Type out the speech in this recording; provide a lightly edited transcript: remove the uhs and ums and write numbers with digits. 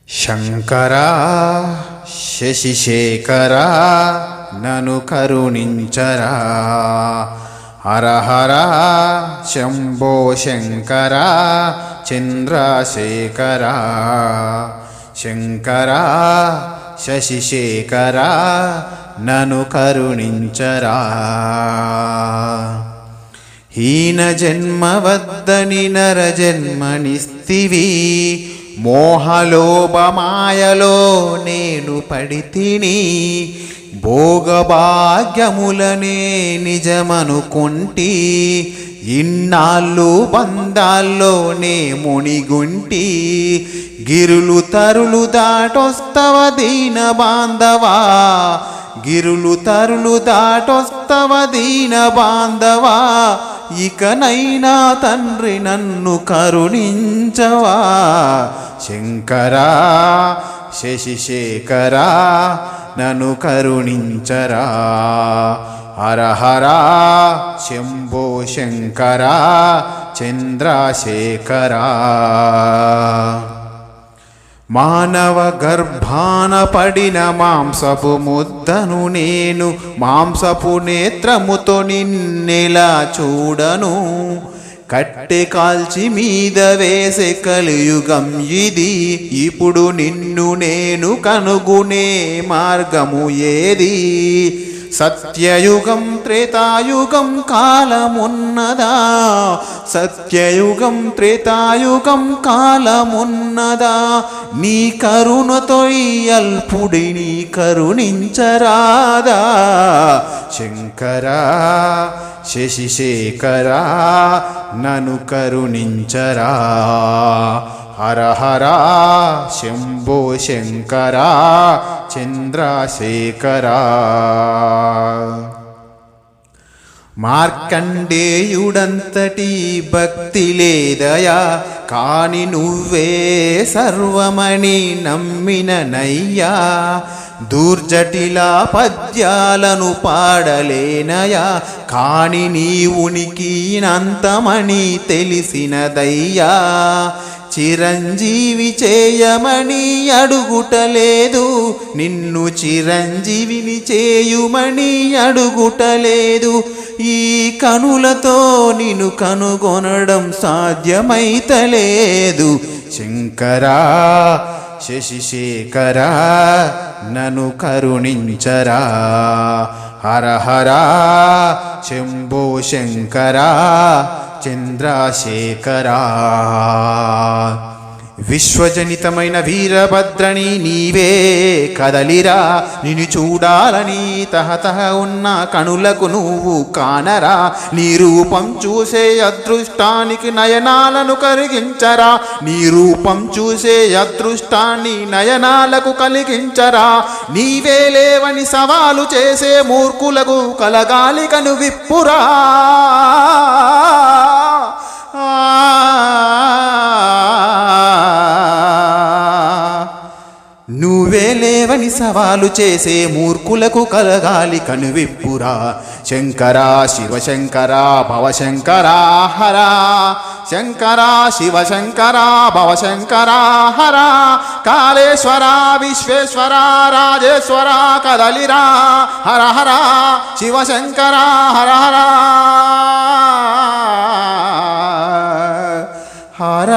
శంకరా శశిశేఖరా నను కరుణించరా. హర హర శంభో శంకరా చంద్రశేఖరా. శంకరా శశిశేఖరా నను కరుణించరా. హీన జన్మవద్దని నర జన్మనిస్తివి, మోహలోభమాయలో నేను పడితిని. భోగభాగ్యములనే నిజమనుకుంటి, ఇన్నాళ్ళు బంధాల్లోనే మునిగుంటి. గిరులు తరులు దాటొస్తవ దీన బాంధవా, గిరులు తరులు దాటొస్తవ దీన బాంధవా. ఇకనైనా తండ్రి నన్ను కరుణించవా. శంకరా శశిశేఖరా నన్ను కరుణించరా. హర హర శంభో శంకరా చంద్రశేఖరా. మానవ గర్భాన పడిన మాంసపు ముద్దను నేను, మాంసపు నేత్రముతో నిన్నెలా చూడను. కట్టె కాల్చి మీద వేసే కలియుగం ఇది, ఇప్పుడు నిన్ను నేను కనుగొనే మార్గము ఏది. సత్యయుగం త్రేతాయుగం కాలమున్నదా, సత్యయుగం త్రేతాయుగం కాలమున్నదా. నీ కరుణతో ఈ అల్పుడిని కరుణించరాదా. శంకరా శశిశేఖరా నను కరుణించరా. హర హర శంభో శంకరా చంద్రశేఖరా. మార్కండేయుడంతటి భక్తి లేదయా, కాని నువ్వే సర్వమని నమ్మిననయ్యా. దూర్జటిల పద్యాలను పాడలేనయా, కాని నీ ఉనికి నంతమని తెలిసినదయ్యా. చిరంజీవి చేయమని అడుగుటలేదు, నిన్ను చిరంజీవిని చేయుమని అడుగుటలేదు. ఈ కనులతో నిన్ను కనుగొనడం సాధ్యమైతలేదు. శంకరా శశిశేఖరా నను కరుణించరా. హర హర శంభో శంకరా చంద్రశేఖరా. విశ్వజనితమైన వీరభద్రని నీవే కదలిరా, నిన్ను చూడాలని తహతహ ఉన్న కనులకు నువ్వు కానరా. నీ రూపం చూసే అదృష్టానికి నయనాలను కలిగించరా, నీ రూపం చూసే అదృష్టాన్ని నయనాలకు కలిగించరా. నీవే లేవని సవాలు చేసే మూర్ఖులకు కలగాలి కను విప్పురా. నువ్వే లేవని సవాలు చేసే మూర్ఖులకు కలగాలి కనువిప్పురా. శంకరా శివశంకరా భవశంకరా హర. శంకరా శివశంకరా భవశంకరా హర. కాళేశ్వర విశ్వేశ్వర రాజేశ్వర కదలిరా. హర హర శివశంకరా హర హర. హర